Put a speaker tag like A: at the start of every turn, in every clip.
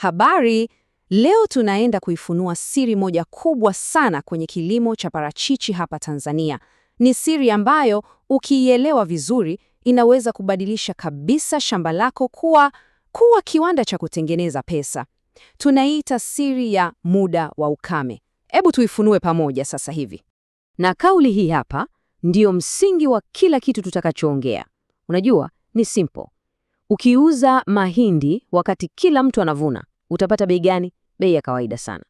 A: Habari, leo tunaenda kuifunua siri moja kubwa sana kwenye kilimo cha parachichi hapa Tanzania. Ni siri ambayo ukiielewa vizuri inaweza kubadilisha kabisa shamba lako kuwa kiwanda cha kutengeneza pesa. Tunaita siri ya muda wa ukame. Hebu tuifunue pamoja sasa hivi.
B: Na kauli hii hapa ndiyo msingi wa kila kitu tutakachoongea. Unajua, ni simple. Ukiuza mahindi wakati kila mtu anavuna, utapata bei gani? Bei ya kawaida sana.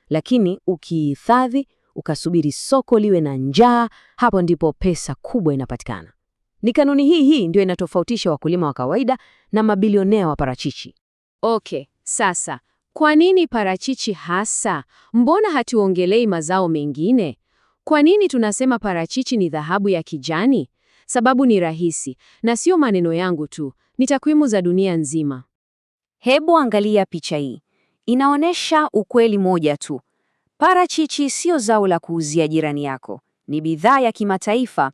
B: Lakini ukihifadhi, ukasubiri soko liwe na njaa, hapo ndipo pesa kubwa inapatikana. Ni kanuni hii ndio inatofautisha wakulima wa kawaida na mabilionea wa parachichi.
C: Okay, sasa, kwa nini parachichi hasa? Mbona hatuongelei mazao mengine? Kwa nini tunasema parachichi ni dhahabu ya kijani? Sababu ni rahisi, na sio maneno yangu tu, ni takwimu za dunia nzima.
B: Hebu angalia picha hii. Inaonyesha ukweli moja tu. Parachichi sio zao la kuuzia jirani yako. Ni bidhaa ya kimataifa.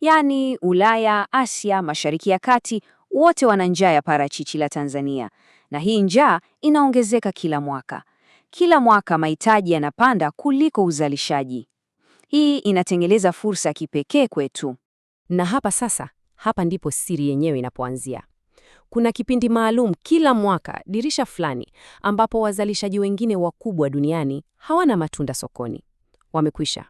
B: Yaani Ulaya, Asia, Mashariki ya Kati, wote wana njaa ya parachichi la Tanzania. Na hii njaa inaongezeka kila mwaka. Kila mwaka mahitaji yanapanda kuliko uzalishaji. Hii inatengeneza fursa ya kipekee kwetu.
C: Na hapa ndipo siri yenyewe inapoanzia. Kuna kipindi maalum kila mwaka, dirisha fulani, ambapo wazalishaji wengine wakubwa duniani hawana matunda sokoni. Wamekwisha.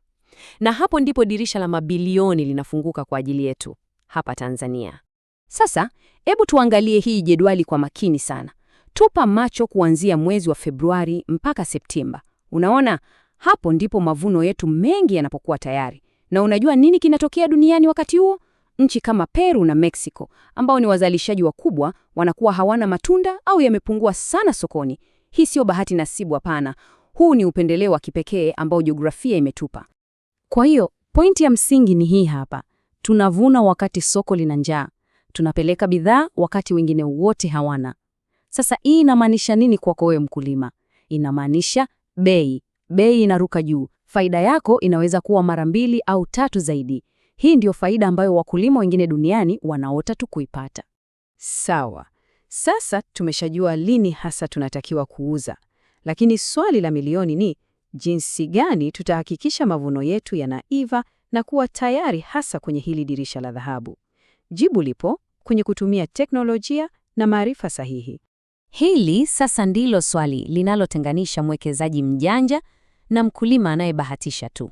C: Na hapo ndipo dirisha la mabilioni linafunguka kwa ajili yetu, hapa Tanzania. Sasa, hebu tuangalie hii jedwali kwa makini sana. Tupa macho kuanzia mwezi wa Februari mpaka Septemba. Unaona, hapo ndipo mavuno yetu mengi yanapokuwa tayari. Na unajua nini kinatokea duniani wakati huo? Nchi kama Peru na Mexico, ambao ni wazalishaji wakubwa, wanakuwa hawana matunda au yamepungua sana sokoni. Hii sio bahati nasibu, hapana. Huu ni upendeleo wa kipekee ambao jiografia imetupa. Kwa hiyo, pointi ya msingi ni hii hapa. Tunavuna wakati soko lina njaa. Tunapeleka bidhaa wakati wengine wote hawana. Sasa hii inamaanisha nini kwako wewe mkulima? Inamaanisha bei. Bei inaruka juu. Faida yako inaweza kuwa mara 2 au 3 zaidi. Hii ndio faida ambayo wakulima wengine duniani wanaota tu kuipata.
A: Sawa. Sasa tumeshajua lini hasa tunatakiwa kuuza. Lakini swali la milioni ni jinsi gani tutahakikisha mavuno yetu yanaiva na kuwa tayari hasa kwenye hili dirisha la dhahabu. Jibu lipo kwenye kutumia teknolojia na maarifa sahihi.
C: Hili sasa ndilo swali linalotenganisha mwekezaji mjanja na mkulima anayebahatisha tu.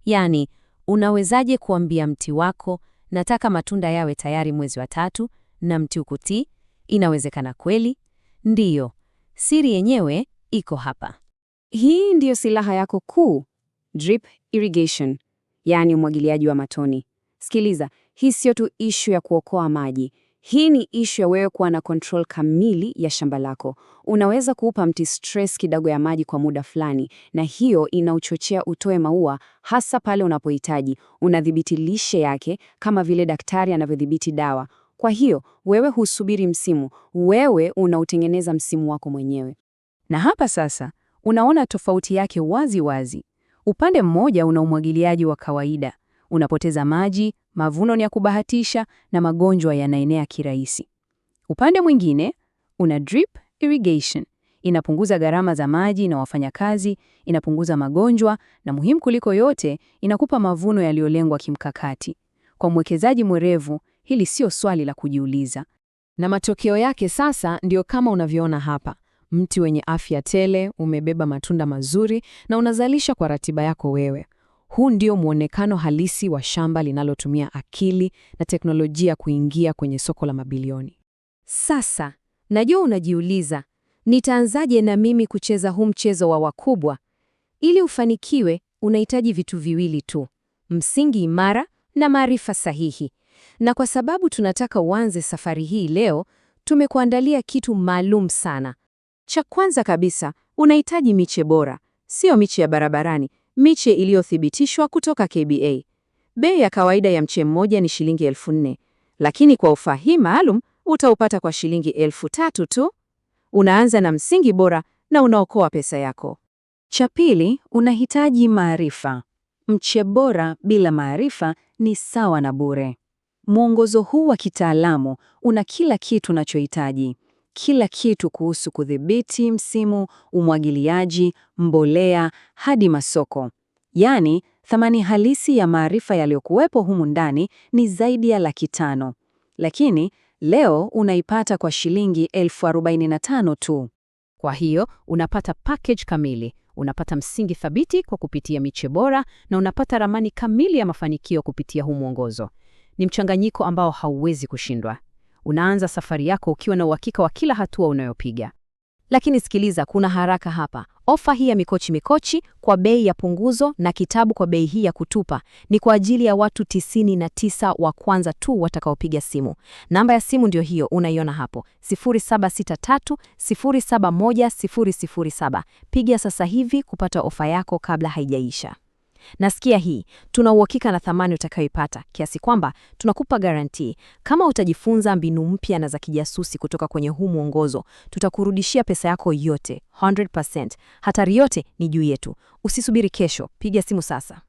C: Yaani, unawezaje kuambia mti wako, nataka matunda yawe tayari mwezi wa 3, na mti ukutii? Inawezekana kweli? Ndiyo. Siri yenyewe iko hapa.
A: Hii ndiyo silaha yako kuu, drip irrigation, yaani umwagiliaji wa matone. Sikiliza, hii sio tu issue ya kuokoa maji. Hii ni issue ya wewe kuwa na control kamili ya shamba lako. Unaweza kuupa mti stress kidogo ya maji kwa muda fulani, na hiyo inauchochea utoe maua hasa pale unapohitaji. Unadhibiti lishe yake kama vile daktari anavyodhibiti dawa. Kwa hiyo, wewe husubiri msimu, wewe unautengeneza msimu wako mwenyewe. Na hapa sasa, unaona tofauti yake wazi wazi. Upande mmoja una umwagiliaji wa kawaida. Unapoteza maji, mavuno ni ya kubahatisha na magonjwa yanaenea kirahisi. Upande mwingine una drip irrigation. Inapunguza gharama za maji na wafanyakazi, inapunguza magonjwa na muhimu kuliko yote, inakupa mavuno yaliyolengwa kimkakati. Kwa mwekezaji mwerevu, hili sio swali la kujiuliza. Na matokeo yake sasa ndio kama unavyoona hapa. Mti wenye afya tele, umebeba matunda mazuri na unazalisha kwa ratiba yako wewe. Huu ndio muonekano halisi wa shamba linalotumia akili na teknolojia kuingia kwenye soko la mabilioni.
C: Sasa, najua unajiuliza, nitaanzaje na mimi kucheza huu mchezo wa wakubwa? Ili ufanikiwe, unahitaji vitu viwili tu: msingi imara na maarifa sahihi. Na kwa sababu tunataka uanze safari hii leo, tumekuandalia kitu maalum sana. Cha kwanza kabisa, unahitaji miche bora, sio miche ya barabarani. Miche iliyothibitishwa kutoka KBA. Bei ya kawaida ya mche mmoja ni shilingi 4,000, lakini kwa ofa hii maalum utaupata kwa shilingi 3,000 tu. Unaanza na msingi bora na unaokoa pesa yako. Cha pili, unahitaji maarifa. Mche bora bila maarifa ni sawa na bure. Mwongozo huu wa kitaalamu una kila kitu unachohitaji:
D: kila kitu kuhusu kudhibiti msimu, umwagiliaji, mbolea, hadi masoko. Yaani, thamani halisi ya maarifa yaliyokuwepo humu ndani ni zaidi ya Laki5. Lakini leo unaipata kwa shilingi 45,000 tu.
C: Kwa hiyo unapata package kamili, unapata msingi thabiti kwa kupitia miche bora na unapata ramani kamili ya mafanikio kupitia huu mwongozo. Ni mchanganyiko ambao hauwezi kushindwa. Unaanza safari yako ukiwa na uhakika wa kila hatua unayopiga.
B: Lakini sikiliza, kuna haraka hapa. Ofa hii ya mikochi kwa bei ya punguzo na kitabu kwa bei hii ya kutupa ni kwa ajili ya watu 99 wa kwanza tu watakaopiga simu. Namba ya simu ndio hiyo unaiona hapo, 0763071007. Piga sasa hivi kupata ofa yako kabla haijaisha. Nasikia hii, tuna uhakika na thamani utakayoipata, kiasi kwamba tunakupa guarantee. Kama utajifunza mbinu mpya na za kijasusi kutoka kwenye huu mwongozo, tutakurudishia pesa yako yote, 100%. Hatari yote ni juu yetu. Usisubiri kesho, piga simu sasa.